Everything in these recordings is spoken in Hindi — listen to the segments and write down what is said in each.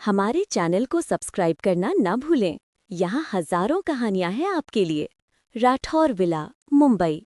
हमारे चैनल को सब्सक्राइब करना न भूलें। यहाँ हजारों कहानियां हैं आपके लिए। राठौर विला, मुंबई।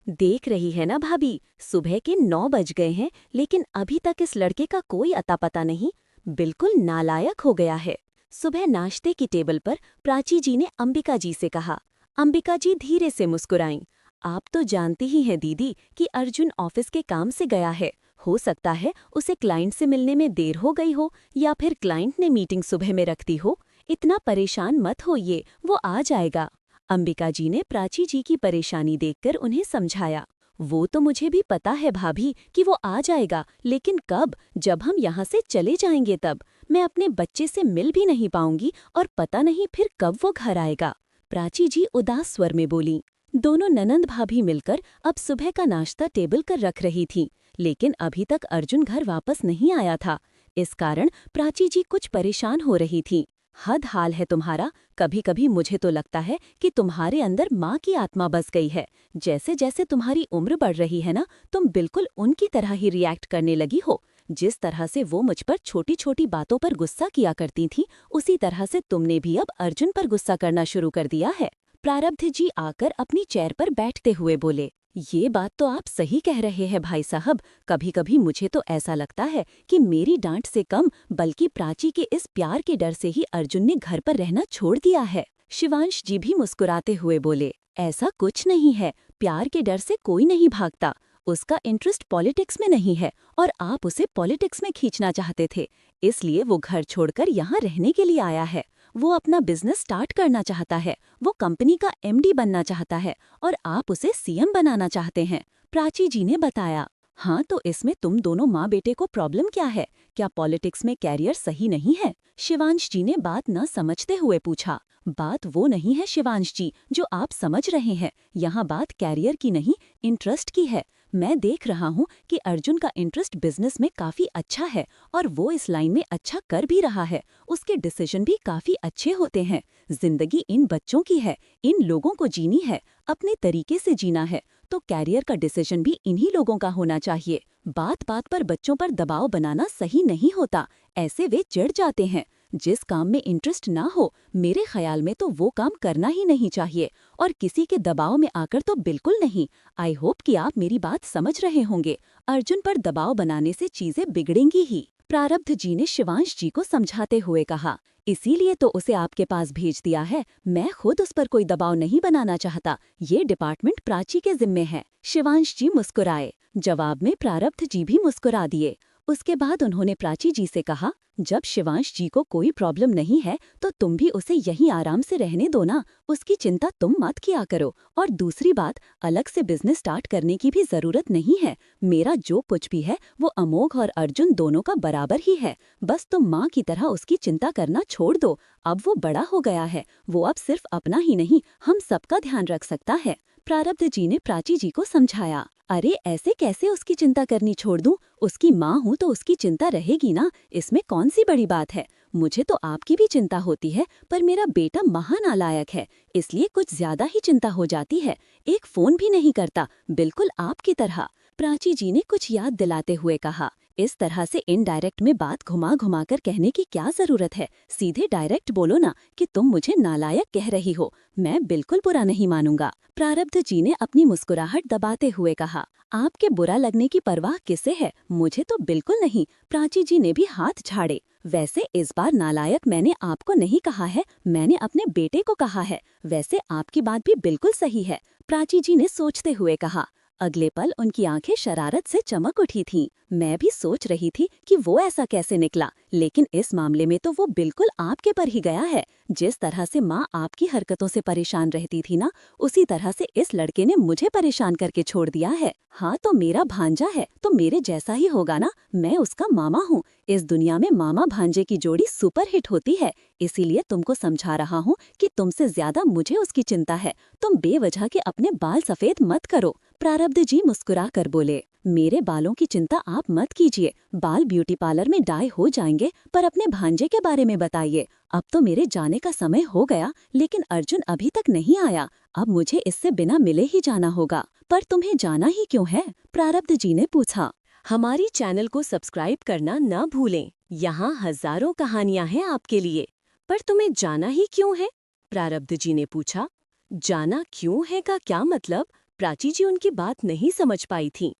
देख रही है ना भाभी, सुबह के 9 बज गए हैं लेकिन अभी तक इस लड़के का कोई अता पता नहीं। बिल्कुल नालायक हो गया है। सुबह नाश्ते की टेबल पर प्राची जी ने अंबिका जी से कहा। अंबिका जी धीरे से मुस्कुराईं। आप तो जानती ही हैं दीदी कि अर्जुन ऑफिस के काम से गया है। हो सकता है उसे क्लाइंट से मिलने में देर हो गई हो या फिर क्लाइंट ने मीटिंग सुबह में रख दी हो। इतना परेशान मत होइए, वो आ जाएगा। अंबिका जी ने प्राची जी की परेशानी देखकर उन्हें समझाया। वो तो मुझे भी पता है भाभी कि वो आ जाएगा, लेकिन कब? जब हम यहाँ से चले जाएंगे तब। मैं अपने बच्चे से मिल भी नहीं पाऊंगी और पता नहीं फिर कब वो घर आएगा। प्राची जी उदास स्वर में बोली। दोनों ननंद भाभी मिलकर अब सुबह का नाश्ता टेबल कर रख रही थीं, लेकिन अभी तक अर्जुन घर वापस नहीं आया था। इस कारण प्राची जी कुछ परेशान हो रही थीं। हद हाल है तुम्हारा। कभी कभी मुझे तो लगता है कि तुम्हारे अंदर माँ की आत्मा बस गई है। जैसे जैसे तुम्हारी उम्र बढ़ रही है ना, तुम बिल्कुल उनकी तरह ही रिएक्ट करने लगी हो। जिस तरह से वो मुझ पर छोटी छोटी बातों पर गुस्सा किया करती थीं, उसी तरह से तुमने भी अब अर्जुन पर गुस्सा करना शुरू कर दिया है। प्रारब्ध जी आकर अपनी चेयर पर बैठते हुए बोले। ये बात तो आप सही कह रहे हैं भाई साहब। कभी कभी मुझे तो ऐसा लगता है कि मेरी डांट से कम बल्कि प्राची के इस प्यार के डर से ही अर्जुन ने घर पर रहना छोड़ दिया है। शिवांश जी भी मुस्कुराते हुए बोले। ऐसा कुछ नहीं है, प्यार के डर से कोई नहीं भागता। उसका इंटरेस्ट पॉलिटिक्स में नहीं है और आप उसे पॉलिटिक्स में खींचना चाहते थे, इसलिए वो घर छोड़कर यहाँ रहने के लिए आया है। वो अपना बिजनेस स्टार्ट करना चाहता है, वो कंपनी का एमडी बनना चाहता है और आप उसे सीएम बनाना चाहते हैं, प्राची जी ने बताया। हाँ, तो इसमें तुम दोनों माँ बेटे को प्रॉब्लम क्या है? क्या पॉलिटिक्स में कैरियर सही नहीं है? शिवांश जी ने बात न समझते हुए पूछा। बात वो नहीं है शिवांश जी जो आप समझ रहे हैं। यहाँ बात कैरियर की नहीं, इंटरेस्ट की है। मैं देख रहा हूँ कि अर्जुन का इंटरेस्ट बिजनेस में काफी अच्छा है और वो इस लाइन में अच्छा कर भी रहा है। उसके डिसीजन भी काफी अच्छे होते हैं। जिंदगी इन बच्चों की है, इन लोगों को जीनी है, अपने तरीके से जीना है, तो कैरियर का डिसीजन भी इन्हीं लोगों का होना चाहिए। बात बात पर बच्चों पर दबाव बनाना सही नहीं होता, ऐसे वे चिढ़ जाते हैं। जिस काम में इंटरेस्ट ना हो, मेरे ख्याल में तो वो काम करना ही नहीं चाहिए और किसी के दबाव में आकर तो बिल्कुल नहीं। आई होप कि आप मेरी बात समझ रहे होंगे। अर्जुन पर दबाव बनाने से चीजें बिगड़ेंगी ही, प्रारब्ध जी ने शिवांश जी को समझाते हुए कहा। इसीलिए तो उसे आपके पास भेज दिया है। मैं खुद उस पर कोई दबाव नहीं बनाना चाहता। ये डिपार्टमेंट प्राची के जिम्मे है। शिवांश जी मुस्कुराए। जवाब में प्रारब्ध जी भी मुस्कुरा दिए। उसके बाद उन्होंने प्राची जी से कहा, जब शिवांश जी को कोई प्रॉब्लम नहीं है तो तुम भी उसे यहीं आराम से रहने दो ना। उसकी चिंता तुम मत किया करो। और दूसरी बात, अलग से बिजनेस स्टार्ट करने की भी जरूरत नहीं है। मेरा जो कुछ भी है वो अमोघ और अर्जुन दोनों का बराबर ही है। बस तुम माँ की तरह उसकी चिंता करना छोड़ दो। अब वो बड़ा हो गया है, वो अब सिर्फ अपना ही नहीं हम सबका ध्यान रख सकता है। प्रारब्ध जी ने प्राची जी को समझाया। अरे ऐसे कैसे उसकी चिंता करनी छोड़ दूं? उसकी माँ हूँ तो उसकी चिंता रहेगी ना, इसमें कौन सी बड़ी बात है। मुझे तो आपकी भी चिंता होती है, पर मेरा बेटा महानालायक है, इसलिए कुछ ज्यादा ही चिंता हो जाती है। एक फोन भी नहीं करता, बिल्कुल आपकी तरह। प्राची जी ने कुछ याद दिलाते हुए कहा। इस तरह से इनडायरेक्ट में बात घुमा घुमा कर कहने की क्या जरूरत है? सीधे डायरेक्ट बोलो ना कि तुम मुझे नालायक कह रही हो। मैं बिल्कुल बुरा नहीं मानूंगा। प्रारब्ध जी ने अपनी मुस्कुराहट दबाते हुए कहा। आपके बुरा लगने की परवाह किसे है? मुझे तो बिल्कुल नहीं। प्राची जी ने भी हाथ झाड़े। वैसे इस बार नालायक मैंने आपको नहीं कहा है, मैंने अपने बेटे को कहा है। वैसे आपकी बात भी बिल्कुल सही है, प्राची जी ने सोचते हुए कहा। अगले पल उनकी आंखें शरारत से चमक उठी थीं। मैं भी सोच रही थी कि वो ऐसा कैसे निकला, लेकिन इस मामले में तो वो बिल्कुल आपके पर ही गया है। जिस तरह से माँ आपकी हरकतों से परेशान रहती थी ना, उसी तरह से इस लड़के ने मुझे परेशान करके छोड़ दिया है। हाँ, तो मेरा भांजा है तो मेरे जैसा ही होगा ना, मैं उसका मामा हूँ। इस दुनिया में मामा भांजे की जोड़ी सुपर हिट होती है। इसीलिए तुमको समझा रहा हूँ कि तुमसे ज्यादा मुझे उसकी चिंता है। तुम बेवजह के अपने बाल सफेद मत करो। प्रारब्ध जी मुस्कुरा कर बोले। मेरे बालों की चिंता आप मत कीजिए, बाल ब्यूटी पार्लर में डाई हो जाएंगे, पर अपने भांजे के बारे में बताइए। अब तो मेरे जाने का समय हो गया, लेकिन अर्जुन अभी तक नहीं आया। अब मुझे इससे बिना मिले ही जाना होगा। पर तुम्हें जाना ही क्यों है? प्रारब्ध जी ने पूछा। हमारी चैनल को सब्सक्राइब करना न भूलें। यहाँ हजारों कहानियां हैं आपके लिए, पर तुम्हें जाना ही क्यों है? प्रारब्ध जी ने पूछा। जाना क्यों है का क्या मतलब? प्राची जी उनकी बात नहीं समझ पाई थीं।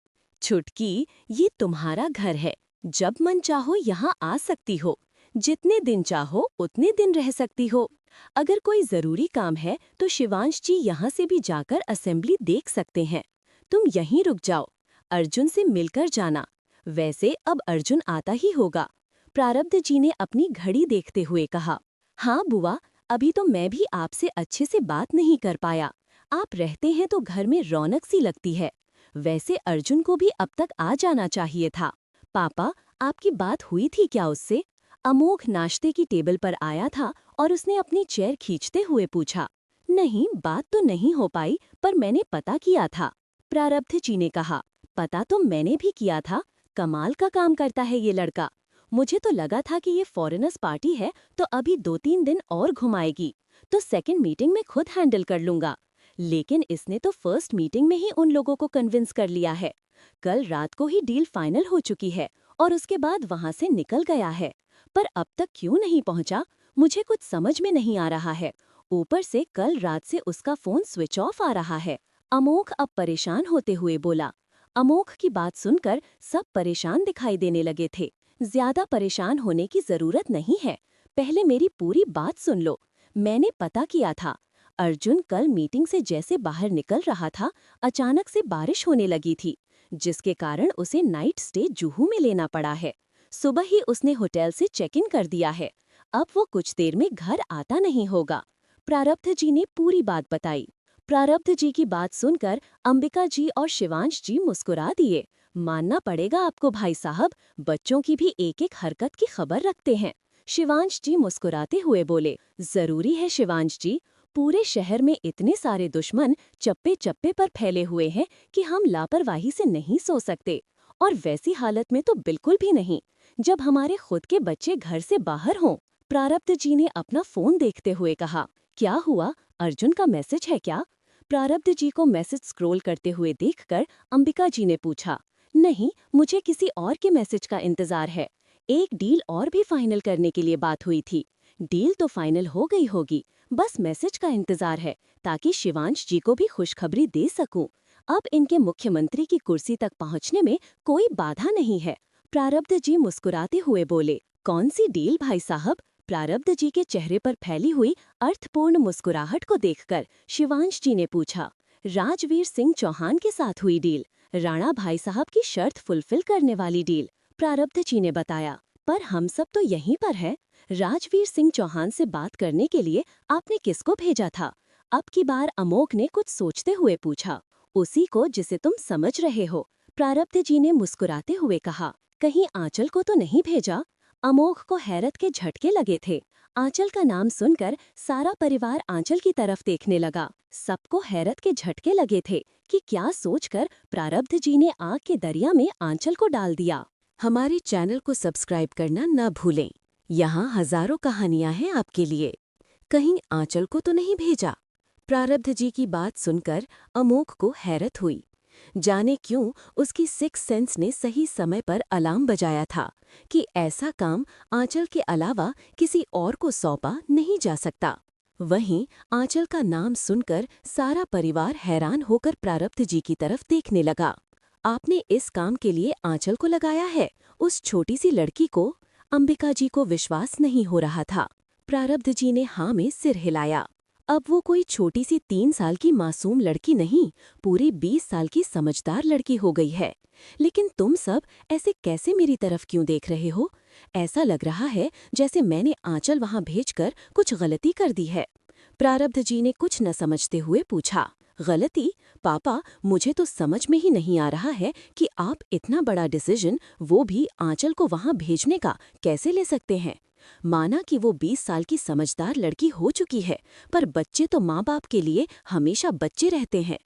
छुटकी, ये तुम्हारा घर है। जब मन चाहो यहाँ आ सकती हो। जितने दिन चाहो उतने दिन रह सकती हो। अगर कोई जरूरी काम है तो शिवांश जी यहाँ से भी जाकर असेंबली देख सकते हैं। तुम यहीं रुक जाओ। अर्जुन से मिलकर जाना। वैसे अब अर्जुन आता ही होगा। प्रारब्ध जी ने अपनी घड़ी देखते हुए कहा। हाँ बुआ, अभी तो मैं भी आपसे अच्छे से बात नहीं कर पाया। आप रहते हैं तो घर में रौनक सी लगती है। वैसे अर्जुन को भी अब तक आ जाना चाहिए था। पापा, आपकी बात हुई थी क्या उससे? अमोघ नाश्ते की टेबल पर आया था और उसने अपनी चेयर खींचते हुए पूछा। नहीं, बात तो नहीं हो पाई, पर मैंने पता किया था। प्रारब्ध जी ने कहा। पता तो मैंने भी किया था। कमाल का काम करता है ये लड़का। मुझे तो लगा था कि ये फॉरेनर्स पार्टी है तो अभी 2-3 दिन और घुमाएगी, तो सेकंड मीटिंग में खुद हैंडल कर लूंगा। लेकिन इसने तो फर्स्ट मीटिंग में ही उन लोगों को कन्विंस कर लिया है। कल रात को ही डील फाइनल हो चुकी है और उसके बाद वहां से निकल गया है। पर अब तक क्यों नहीं पहुंचा, मुझे कुछ समझ में नहीं आ रहा है। ऊपर से कल रात से उसका फोन स्विच ऑफ आ रहा है। अमोघ अब परेशान होते हुए बोला। अमोघ की बात सुनकर सब परेशान दिखाई देने लगे थे। ज्यादा परेशान होने की जरूरत नहीं है। पहले मेरी पूरी बात सुन लो। मैंने पता किया था। अर्जुन कल मीटिंग से जैसे बाहर निकल रहा था, अचानक से बारिश होने लगी थी, जिसके कारण उसे नाइट स्टे जुहू में लेना पड़ा है। सुबह ही उसने होटल से चेक इन कर दिया है। अब वो कुछ देर में घर आता नहीं होगा। प्रारब्ध जी ने पूरी बात बताई। प्रारब्ध जी की बात सुनकर अंबिका जी और शिवांश जी मुस्कुरा दिए। मानना पड़ेगा आपको भाई साहब, बच्चों की भी एक एक हरकत की खबर रखते हैं। शिवांश जी मुस्कुराते हुए बोले। जरूरी है शिवांश जी। पूरे शहर में इतने सारे दुश्मन चप्पे चप्पे पर फैले हुए हैं कि हम लापरवाही से नहीं सो सकते। और वैसी हालत में तो बिल्कुल भी नहीं, जब हमारे खुद के बच्चे घर से बाहर हों। प्रारब्ध जी ने अपना फोन देखते हुए कहा। क्या हुआ, अर्जुन का मैसेज है क्या? प्रारब्ध जी को मैसेज स्क्रॉल करते हुए देखकर अंबिका जी ने पूछा। नहीं, मुझे किसी और के मैसेज का इंतजार है। एक डील और भी फाइनल करने के लिए बात हुई थी। डील तो फाइनल हो गई होगी, बस मैसेज का इंतजार है, ताकि शिवांश जी को भी खुशखबरी दे सकूं। अब इनके मुख्यमंत्री की कुर्सी तक पहुंचने में कोई बाधा नहीं है। प्रारब्ध जी मुस्कुराते हुए बोले। कौन सी डील भाई साहब? प्रारब्ध जी के चेहरे पर फैली हुई अर्थपूर्ण मुस्कुराहट को देखकर शिवांश जी ने पूछा। राजवीर सिंह चौहान के साथ हुई डील, राणा भाई साहब की शर्त फुलफिल करने वाली डील, प्रारब्ध जी ने बताया। पर हम सब तो यहीं पर हैं। राजवीर सिंह चौहान से बात करने के लिए आपने किसको भेजा था? अब की बार अमोघ ने कुछ सोचते हुए पूछा। उसी को जिसे तुम समझ रहे हो, प्रारब्ध जी ने मुस्कुराते हुए कहा। कहीं आंचल को तो नहीं भेजा? अमोघ को हैरत के झटके लगे थे। आंचल का नाम सुनकर सारा परिवार आंचल की तरफ देखने लगा। सबको हैरत के झटके लगे थे कि क्या सोचकर प्रारब्ध जी ने आग के दरिया में आंचल को डाल दिया। हमारे चैनल को सब्सक्राइब करना न भूलें। यहाँ हजारों कहानियां हैं आपके लिए। कहीं आंचल को तो नहीं भेजा? प्रारब्ध जी की बात सुनकर अमोघ को हैरत हुई। जाने क्यों उसकी सिक्स सेंस ने सही समय पर अलार्म बजाया था कि ऐसा काम आंचल के अलावा किसी और को सौंपा नहीं जा सकता। वहीं आंचल का नाम सुनकर सारा परिवार हैरान होकर प्रारब्ध जी की तरफ देखने लगा। आपने इस काम के लिए आंचल को लगाया है, उस छोटी सी लड़की को? अंबिका जी को विश्वास नहीं हो रहा था। प्रारब्ध जी ने हाँ में सिर हिलाया। अब वो कोई छोटी सी 3 साल की मासूम लड़की नहीं, पूरी 20 साल की समझदार लड़की हो गई है। लेकिन तुम सब ऐसे कैसे मेरी तरफ क्यों देख रहे हो? ऐसा लग रहा है जैसे मैंने आंचल वहां भेजकर कुछ गलती कर दी है। प्रारब्ध जी ने कुछ न समझते हुए पूछा। गलती? पापा, मुझे तो समझ में ही नहीं आ रहा है कि आप इतना बड़ा डिसीजन, वो भी आंचल को वहां भेजने का, कैसे ले सकते हैं। माना कि वो 20 साल की समझदार लड़की हो चुकी है, पर बच्चे तो माँ बाप के लिए हमेशा बच्चे रहते हैं।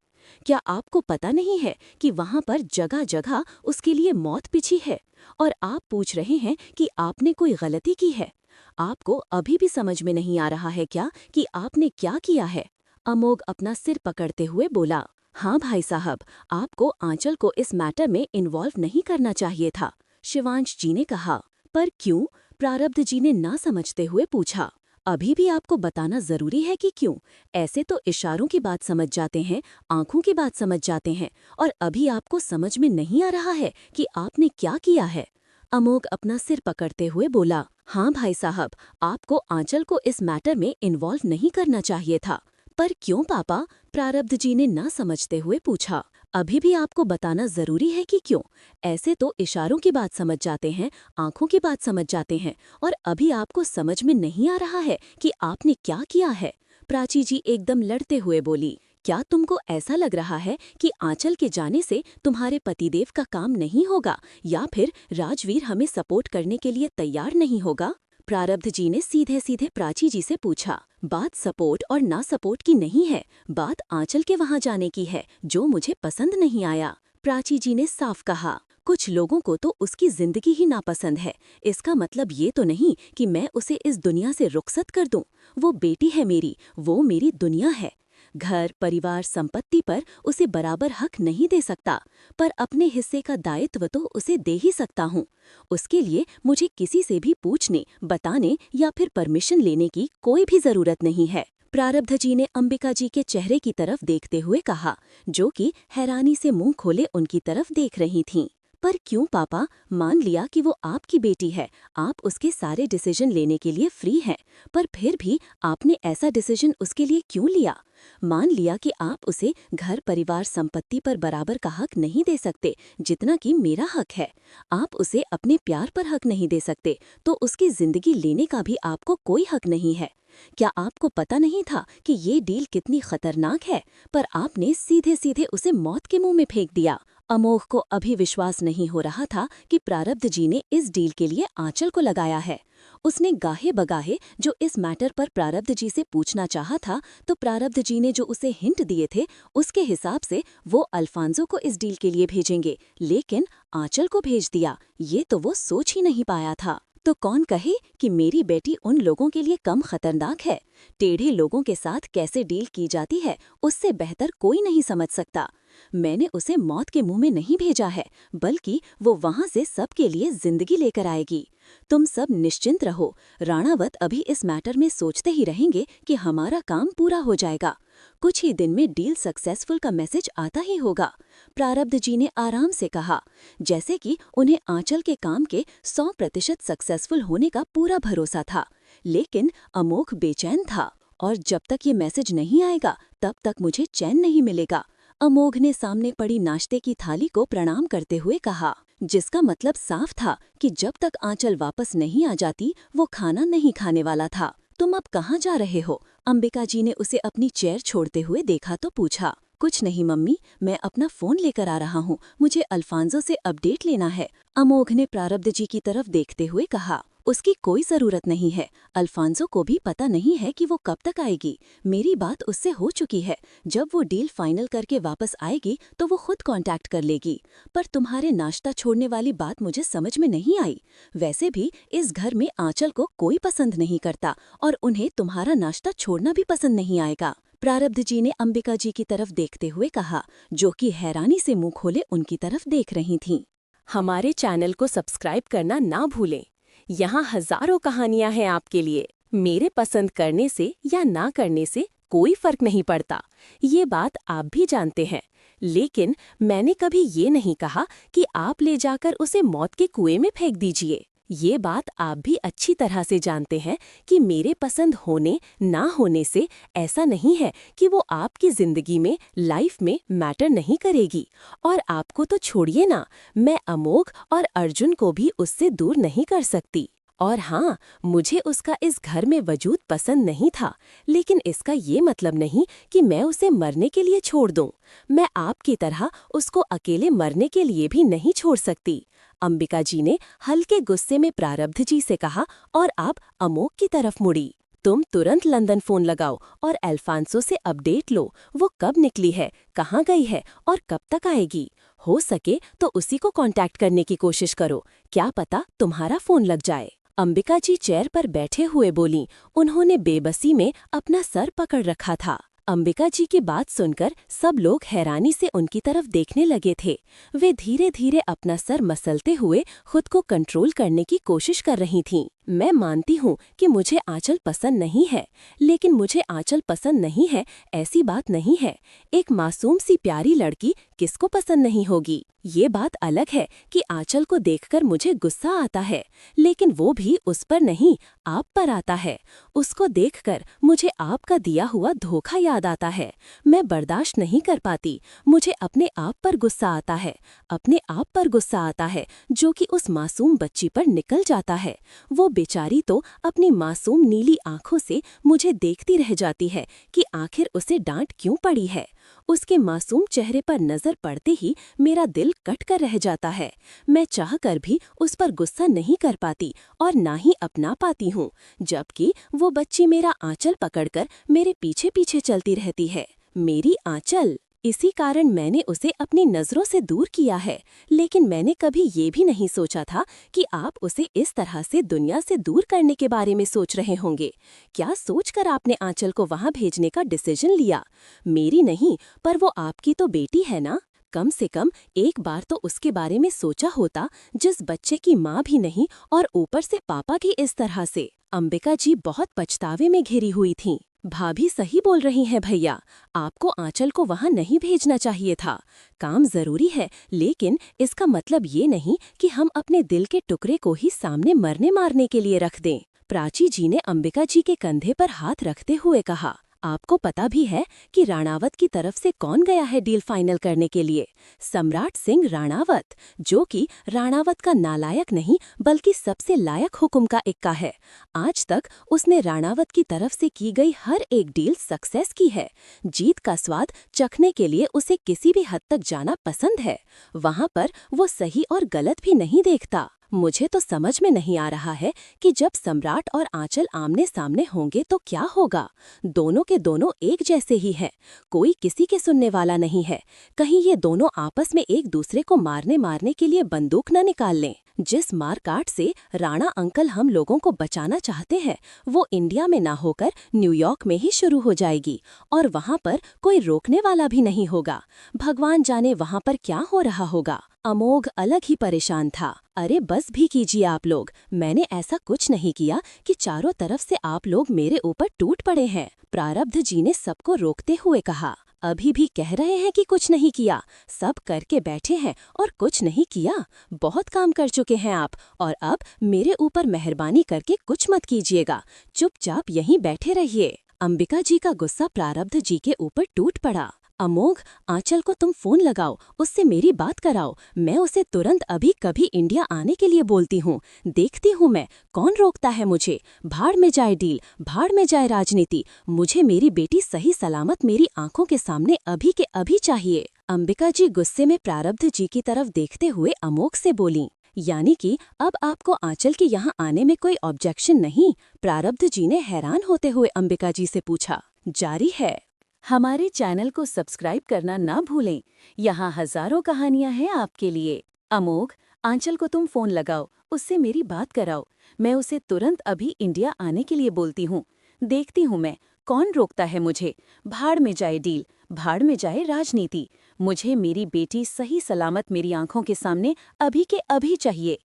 क्या आपको पता नहीं है कि वहां पर जगह जगह उसके लिए मौत पिछी है? और आप पूछ रहे हैं कि आपने कोई गलती की है? आपको अभी भी समझ में नहीं आ रहा है क्या कि आपने क्या किया है? अमोघ अपना सिर पकड़ते हुए बोला। हाँ भाई साहब, आपको आंचल को इस मैटर में इन्वॉल्व नहीं करना चाहिए था, शिवांश जी ने कहा। पर क्यों? प्रारब्ध जी ने ना समझते हुए पूछा। अभी भी आपको बताना जरूरी है कि क्यों? ऐसे तो इशारों की बात समझ जाते हैं, आंखों की बात समझ जाते हैं, और अभी आपको समझ में नहीं आ रहा है कि आपने क्या किया है। अमोघ अपना सिर पकड़ते हुए बोला, हाँ भाई साहब, आपको आंचल को इस मैटर में इन्वॉल्व नहीं करना चाहिए था। पर क्यों पापा? प्रारब्ध जी ने ना समझते हुए पूछा। अभी भी आपको बताना जरूरी है कि क्यों? ऐसे तो इशारों की बात समझ जाते हैं, आंखों की बात समझ जाते हैं, और अभी आपको समझ में नहीं आ रहा है कि आपने क्या किया है। प्राची जी एकदम लड़ते हुए बोली, क्या तुमको ऐसा लग रहा है कि आंचल के जाने से तुम्हारे पतिदेव का काम नहीं होगा, या फिर राजवीर हमें सपोर्ट करने के लिए तैयार नहीं होगा? प्रारब्ध जी ने सीधे सीधे प्राची जी से पूछा। बात सपोर्ट और ना सपोर्ट की नहीं है, बात आंचल के वहां जाने की है, जो मुझे पसंद नहीं आया। प्राची जी ने साफ कहा। कुछ लोगों को तो उसकी जिंदगी ही नापसंद है। इसका मतलब ये तो नहीं कि मैं उसे इस दुनिया से रुखसत कर दूं। वो बेटी है मेरी, वो मेरी दुनिया है। घर, परिवार, संपत्ति पर उसे बराबर हक नहीं दे सकता, पर अपने हिस्से का दायित्व तो उसे दे ही सकता हूँ। उसके लिए मुझे किसी से भी पूछने, बताने या फिर परमिशन लेने की कोई भी जरूरत नहीं है। प्रारब्ध जी ने अंबिका जी के चेहरे की तरफ देखते हुए कहा, जो कि हैरानी से मुंह खोले उनकी तरफ देख रही थीं। पर क्यों पापा? मान लिया कि वो आपकी बेटी है, आप उसके सारे डिसीजन लेने के लिए फ्री हैं, पर फिर भी आपने ऐसा डिसीजन उसके लिए क्यों लिया? मान लिया कि आप उसे घर, परिवार, संपत्ति पर बराबर का हक नहीं दे सकते जितना कि मेरा हक है। आप उसे अपने प्यार पर हक नहीं दे सकते, तो उसकी जिंदगी लेने का भी आपको कोई हक नहीं है। क्या आपको पता नहीं था कि ये डील कितनी खतरनाक है? पर आपने सीधे सीधे उसे मौत के मुंह में फेंक दिया। अमोघ को अभी विश्वास नहीं हो रहा था कि प्रारब्ध जी ने इस डील के लिए आंचल को लगाया है। उसने गाहे बगाहे जो इस मैटर पर प्रारब्ध जी से पूछना चाहा था, तो प्रारब्ध जी ने जो उसे हिंट दिए थे, उसके हिसाब से वो अल्फांसो को इस डील के लिए भेजेंगे, लेकिन आंचल को भेज दिया। ये तो वो सोच ही नहीं पाया था। तो कौन कहे कि मेरी बेटी उन लोगों के लिए कम खतरनाक है? टेढ़े लोगों के साथ कैसे डील की जाती है, उससे बेहतर कोई नहीं समझ सकता। मैंने उसे मौत के मुंह में नहीं भेजा है, बल्कि वो वहां से सबके लिए जिंदगी लेकर आएगी। तुम सब निश्चिंत रहो, राणावत अभी इस मैटर में सोचते ही रहेंगे कि हमारा काम पूरा हो जाएगा। कुछ ही दिन में डील सक्सेसफुल का मैसेज आता ही होगा। प्रारब्ध जी ने आराम से कहा, जैसे कि उन्हें आंचल के काम के 100% सक्सेसफुल होने का पूरा भरोसा था। लेकिन अमोघ बेचैन था, और जब तक ये मैसेज नहीं आएगा तब तक मुझे चैन नहीं मिलेगा। अमोघ ने सामने पड़ी नाश्ते की थाली को प्रणाम करते हुए कहा, जिसका मतलब साफ था कि जब तक आंचल वापस नहीं आ जाती वो खाना नहीं खाने वाला था। तुम अब कहाँ जा रहे हो? अंबिका जी ने उसे अपनी चेयर छोड़ते हुए देखा तो पूछा। कुछ नहीं मम्मी, मैं अपना फोन लेकर आ रहा हूँ, मुझे अल्फांसो से अपडेट लेना है। अमोघ ने प्रारब्ध जी की तरफ देखते हुए कहा। उसकी कोई जरूरत नहीं है, अल्फांसो को भी पता नहीं है कि वो कब तक आएगी। मेरी बात उससे हो चुकी है, जब वो डील फाइनल करके वापस आएगी तो वो खुद कांटेक्ट कर लेगी। पर तुम्हारे नाश्ता छोड़ने वाली बात मुझे समझ में नहीं आई। वैसे भी इस घर में आंचल को कोई पसंद नहीं करता, और उन्हें तुम्हारा नाश्ता छोड़ना भी पसंद नहीं आएगा। प्रारब्ध जी ने अंबिका जी की तरफ देखते हुए कहा, जो कि हैरानी से मुंह खोले उनकी तरफ देख रही थीं। हमारे चैनल को सब्सक्राइब करना ना भूलें। यहाँ हजारों कहानियां हैं आपके लिए। मेरे पसंद करने से या ना करने से कोई फर्क नहीं पड़ता, ये बात आप भी जानते हैं। लेकिन मैंने कभी ये नहीं कहा कि आप ले जाकर उसे मौत के कुएं में फेंक दीजिए। ये बात आप भी अच्छी तरह से जानते हैं कि मेरे पसंद होने ना होने से ऐसा नहीं है कि वो आपकी जिंदगी में, लाइफ में मैटर नहीं करेगी। और आपको तो छोड़िए ना, मैं अमोघ और अर्जुन को भी उससे दूर नहीं कर सकती। और हाँ, मुझे उसका इस घर में वजूद पसंद नहीं था, लेकिन इसका ये मतलब नहीं कि मैं उसे मरने के लिए छोड़ दूं। मैं आपकी तरह उसको अकेले मरने के लिए भी नहीं छोड़ सकती। अंबिका जी ने हल्के गुस्से में प्रारब्ध जी से कहा, और आप अमोघ की तरफ मुड़ी। तुम तुरंत लंदन फोन लगाओ और अल्फांसो से अपडेट लो, वो कब निकली है, कहाँ गई है और कब तक आएगी। हो सके तो उसी को कांटेक्ट करने की कोशिश करो, क्या पता तुम्हारा फोन लग जाए। अंबिका जी चेयर पर बैठे हुए बोलीं। उन्होंने बेबसी में अपना सर पकड़ रखा था। अंबिका जी की बात सुनकर सब लोग हैरानी से उनकी तरफ देखने लगे थे। वे धीरे धीरे अपना सर मसलते हुए खुद को कंट्रोल करने की कोशिश कर रही थीं। मैं मानती हूँ कि मुझे आंचल पसंद नहीं है, लेकिन मुझे आंचल पसंद नहीं है ऐसी बात नहीं है। एक मासूम सी प्यारी लड़की किसको पसंद नहीं होगी। ये बात अलग है कि आंचल को देखकर मुझे गुस्सा आता है, लेकिन वो भी उस पर नहीं, आप पर आता है। उसको देखकर मुझे आपका दिया हुआ धोखा याद आता है। मैं बर्दाश्त नहीं कर पाती। मुझे अपने आप पर गुस्सा आता है, अपने आप पर गुस्सा आता है जो कि उस मासूम बच्ची पर निकल जाता है। वो बेचारी तो अपनी मासूम नीली आंखों से मुझे देखती रह जाती है कि आखिर उसे डांट क्यों पड़ी है। उसके मासूम चेहरे पर नजर पड़ते ही मेरा दिल कट कर रह जाता है। मैं चाहकर भी उस पर गुस्सा नहीं कर पाती और ना ही अपना पाती हूँ, जबकि वो बच्ची मेरा आंचल पकड़कर मेरे पीछे पीछे चलती रहती है। मेरी आंचल। इसी कारण मैंने उसे अपनी नज़रों से दूर किया है, लेकिन मैंने कभी ये भी नहीं सोचा था कि आप उसे इस तरह से दुनिया से दूर करने के बारे में सोच रहे होंगे। क्या सोचकर आपने आंचल को वहाँ भेजने का डिसीजन लिया? मेरी नहीं, पर वो आपकी तो बेटी है ना। कम से कम एक बार तो उसके बारे में सोचा होता, जिस बच्चे की माँ भी नहीं और ऊपर से पापा की इस तरह से। अंबिका जी बहुत पछतावे में घिरी हुई थीं। भाभी सही बोल रही हैं भैया, आपको आंचल को वहाँ नहीं भेजना चाहिए था। काम जरूरी है, लेकिन इसका मतलब ये नहीं कि हम अपने दिल के टुकड़े को ही सामने मरने मारने के लिए रख दें। प्राची जी ने अंबिका जी के कंधे पर हाथ रखते हुए कहा, आपको पता भी है कि राणावत की तरफ से कौन गया है डील फाइनल करने के लिए? सम्राट सिंह राणावत, जो कि राणावत का नालायक नहीं बल्कि सबसे लायक हुक्म का इक्का है। आज तक उसने राणावत की तरफ से की गई हर एक डील सक्सेस की है। जीत का स्वाद चखने के लिए उसे किसी भी हद तक जाना पसंद है। वहाँ पर वो सही और गलत भी नहीं देखता। मुझे तो समझ में नहीं आ रहा है कि जब सम्राट और आंचल आमने सामने होंगे तो क्या होगा। दोनों के दोनों एक जैसे ही हैं, कोई किसी के सुनने वाला नहीं है। कहीं ये दोनों आपस में एक दूसरे को मारने के लिए बंदूक न निकाल लें। जिस मारकाट से राणा अंकल हम लोगों को बचाना चाहते हैं, वो इंडिया में ना होकर न्यूयॉर्क में ही शुरू हो जाएगी और वहाँ पर कोई रोकने वाला भी नहीं होगा। भगवान जाने वहाँ पर क्या हो रहा होगा। अमोघ अलग ही परेशान था। अरे बस भी कीजिए आप लोग, मैंने ऐसा कुछ नहीं किया कि चारों तरफ से आप लोग मेरे ऊपर टूट पड़े हैं। प्रारब्ध जी ने सबको रोकते हुए कहा, अभी भी कह रहे हैं कि कुछ नहीं किया? सब करके बैठे हैं और कुछ नहीं किया। बहुत काम कर चुके हैं आप, और अब मेरे ऊपर मेहरबानी करके कुछ मत कीजिएगा। चुपचाप यहीं बैठे रहिए। अंबिका जी का गुस्सा प्रारब्ध जी के ऊपर टूट पड़ा। अमोघ, आंचल को तुम फोन लगाओ, उससे मेरी बात कराओ। मैं उसे तुरंत अभी कभी इंडिया आने के लिए बोलती हूँ। देखती हूँ मैं कौन रोकता है मुझे। भाड़ में जाए डील, भाड़ में जाए राजनीति। मुझे मेरी बेटी सही सलामत मेरी आंखों के सामने अभी के अभी चाहिए। अंबिका जी गुस्से में प्रारब्ध जी की तरफ देखते हुए अमोघ से बोली, यानी कि अब आपको आंचल के यहाँ आने में कोई ऑब्जेक्शन नहीं? प्रारब्ध जी ने हैरान होते हुए अंबिका जी से पूछा। जारी है। हमारे चैनल को सब्सक्राइब करना ना भूलें। यहाँ हजारों कहानियाँ हैं आपके लिए। अमोघ, आंचल को तुम फोन लगाओ, उससे मेरी बात कराओ। मैं उसे तुरंत अभी इंडिया आने के लिए बोलती हूँ। देखती हूँ मैं कौन रोकता है मुझे। भाड़ में जाए डील, भाड़ में जाए राजनीति। मुझे मेरी बेटी सही सलामत मेरी आंखों के सामने अभी के अभी चाहिए।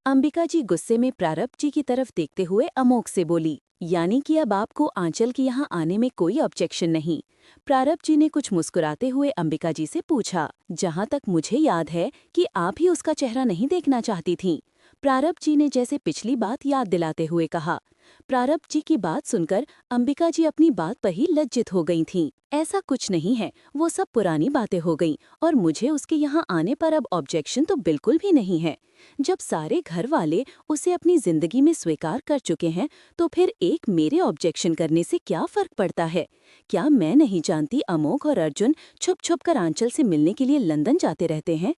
अंबिका जी गुस्से में प्रारब्ध जी की तरफ देखते हुए अमोघ से बोली, यानी कि अब आपको आंचल के यहाँ आने में कोई ऑब्जेक्शन नहीं? प्रारब्ध जी ने कुछ मुस्कुराते हुए अंबिका जी से पूछा। जहाँ तक मुझे याद है कि आप ही उसका चेहरा नहीं देखना चाहती थीं। प्रारब्ध जी ने जैसे पिछली बात याद दिलाते हुए कहा। प्रारब्ध जी की बात सुनकर अंबिका जी अपनी बात पर ही लज्जित हो गई थीं। ऐसा कुछ नहीं है, वो सब पुरानी बातें हो गईं और मुझे उसके यहाँ आने पर अब ऑब्जेक्शन तो बिल्कुल भी नहीं है। जब सारे घर वाले उसे अपनी जिंदगी में स्वीकार कर चुके हैं, तो फिर एक मेरे ऑब्जेक्शन करने से क्या फर्क पड़ता है? क्या मैं नहीं जानती अमोघ और अर्जुन छुप छुप कर आंचल से मिलने के लिए लंदन जाते रहते हैं?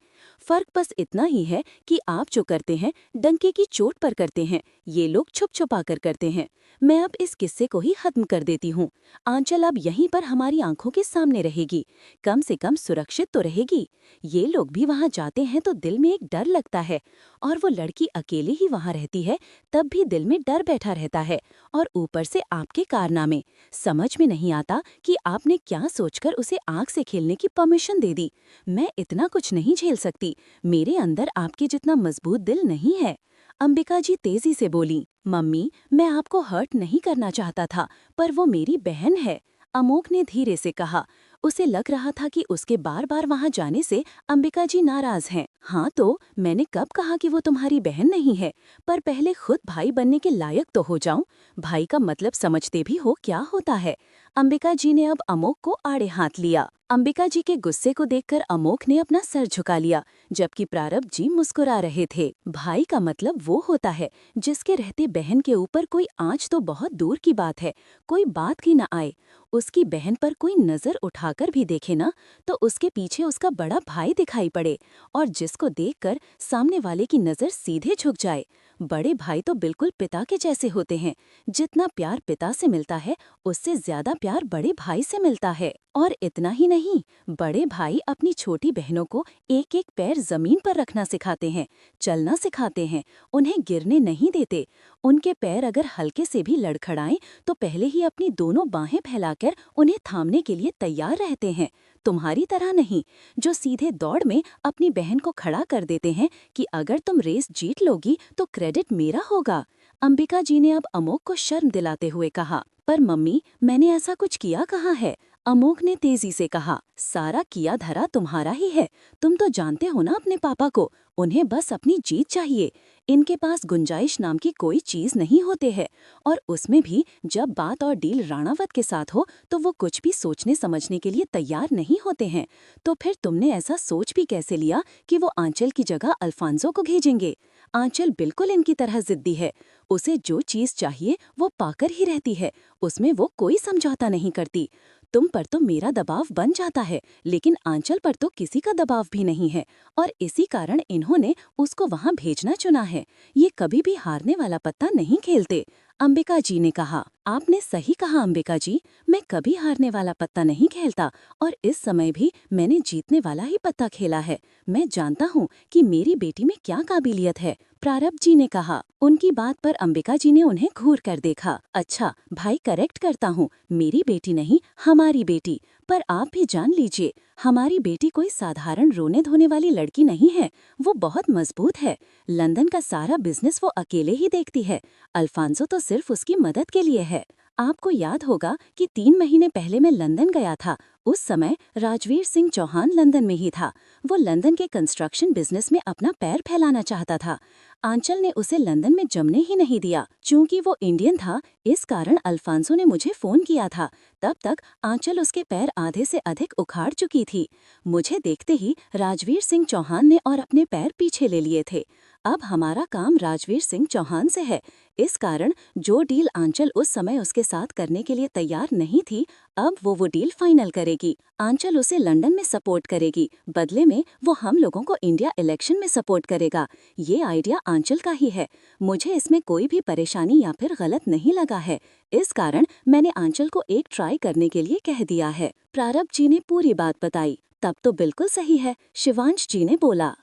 फर्क बस इतना ही है कि आप जो करते हैं डंके की चोट पर करते हैं, ये लोग छुप छुपा कर करते हैं। मैं अब इस किस्से को ही खत्म कर देती हूँ। आंचल अब यहीं पर हमारी आंखों के सामने रहेगी, कम से कम सुरक्षित तो रहेगी। ये लोग भी वहाँ जाते हैं तो दिल में एक डर लगता है, और वो लड़की अकेले ही वहाँ रहती है तब भी दिल में डर बैठा रहता है। और ऊपर से आपके कारनामे, समझ में नहीं आता कि आपने क्या सोचकर उसे आग से खेलने की परमिशन दे दी। मैं इतना कुछ नहीं झेल सकती, मेरे अंदर आपके जितना मजबूत दिल नहीं है। अंबिका जी तेजी से बोली, मम्मी, मैं आपको हर्ट नहीं करना चाहता था, पर वो मेरी बहन है। अमोक ने धीरे से कहा। उसे लग रहा था कि उसके बार बार वहां जाने से अंबिका जी नाराज हैं। हाँ तो मैंने कब कहा कि वो तुम्हारी बहन नहीं है, पर पहले खुद भाई बनने के लायक तो हो जाऊं। भाई का मतलब समझते भी हो क्या होता है। अंबिका जी ने अब अमोक को आड़े हाथ लिया। अंबिका जी के गुस्से को देखकर अमोक ने अपना सर झुका लिया, जबकि प्रारब्ध जी मुस्कुरा रहे थे। भाई का मतलब वो होता है जिसके रहते बहन के ऊपर कोई आंच तो बहुत दूर की बात है, कोई बात की न आए। उसकी बहन पर कोई नजर उठाकर भी देखे ना, तो उसके पीछे उसका बड़ा भाई दिखाई पड़े, और जिसको देखकर सामने वाले की नजर सीधे झुक जाए। बड़े भाई तो बिल्कुल पिता के जैसे होते हैं। जितना प्यार पिता से मिलता है, उससे ज्यादा प्यार बड़े भाई से मिलता है। और इतना ही नहीं, बड़े भाई अपनी छोटी बहनों को एक एक पैर जमीन पर रखना सिखाते हैं, चलना सिखाते हैं, उन्हें गिरने नहीं देते। उनके पैर अगर हल्के से भी लड़खड़ाएं तो पहले ही अपनी दोनों बाहें फैलाकर उन्हें थामने के लिए तैयार रहते हैं। तुम्हारी तरह नहीं, जो सीधे दौड़ में अपनी बहन को खड़ा कर देते हैं कि अगर तुम रेस जीत लोगी तो क्रेडिट मेरा होगा। अंबिका जी ने अब अमोक को शर्म दिलाते हुए कहा, पर मम्मी, मैंने ऐसा कुछ किया कहाँ है। अमोक ने तेजी से कहा, सारा किया धरा तुम्हारा ही है। तुम तो जानते हो ना अपने पापा को, उन्हें बस अपनी जीत चाहिए। इनके पास गुंजाइश नाम की कोई चीज नहीं होते है, और उसमें भी जब बात और डील राणावत के साथ हो तो वो कुछ भी सोचने समझने के लिए तैयार नहीं होते हैं। तो फिर तुमने ऐसा सोच भी कैसे लिया कि वो आंचल की जगह अल्फांसो को भेजेंगे। आंचल बिल्कुल इनकी तरह जिद्दी है, उसे जो चीज चाहिए वो पाकर ही रहती है, उसमें वो कोई समझौता नहीं करती। तुम पर तो मेरा दबाव बन जाता है, लेकिन आंचल पर तो किसी का दबाव भी नहीं है, और इसी कारण इन्होंने उसको वहां भेजना चुना है। ये कभी भी हारने वाला पत्ता नहीं खेलते। अंबिका जी ने कहा, आपने सही कहा अंबिका जी, मैं कभी हारने वाला पत्ता नहीं खेलता, और इस समय भी मैंने जीतने वाला ही पत्ता खेला है। मैं जानता हूँ कि मेरी बेटी में क्या काबिलियत है, प्रारब्ध जी ने कहा। उनकी बात पर अंबिका जी ने उन्हें घूर कर देखा। अच्छा भाई, करेक्ट करता हूँ, मेरी बेटी नहीं, हमारी बेटी। पर आप भी जान लीजिए, हमारी बेटी कोई साधारण रोने धोने वाली लड़की नहीं है, वो बहुत मजबूत है। लंदन का सारा बिजनेस वो अकेले ही देखती है, अल्फांसो तो सिर्फ उसकी मदद के लिए है। आपको याद होगा कि 3 महीने पहले मैं लंदन गया था, उस समय राजवीर सिंह चौहान लंदन में ही था। वो लंदन के कंस्ट्रक्शन बिजनेस में अपना पैर फैलाना चाहता था। आंचल ने उसे लंदन में जमने ही नहीं दिया। चूंकि वो इंडियन था, इस कारण अल्फांसो ने मुझे फोन किया था। तब तक आंचल उसके पैर आधे से अधिक उखाड़ चुकी थी। मुझे देखते ही राजवीर सिंह चौहान ने और अपने पैर पीछे ले लिए थे। अब हमारा काम राजवीर सिंह चौहान से है। इस कारण जो डील आंचल उस समय उसके साथ करने के लिए तैयार नहीं थी, अब वो डील फाइनल करेगी। आंचल उसे लंदन में सपोर्ट करेगी, बदले में वो हम लोगों को इंडिया इलेक्शन में सपोर्ट करेगा। ये आइडिया आंचल का ही है। मुझे इसमें कोई भी परेशानी या फिर गलत नहीं लगा है। इस कारण मैंने आंचल को एक ट्राई करने के लिए कह दिया है। प्रारब्ध जी ने पूरी बात बताई। तब तो बिल्कुल सही है, शिवांश जी ने बोला।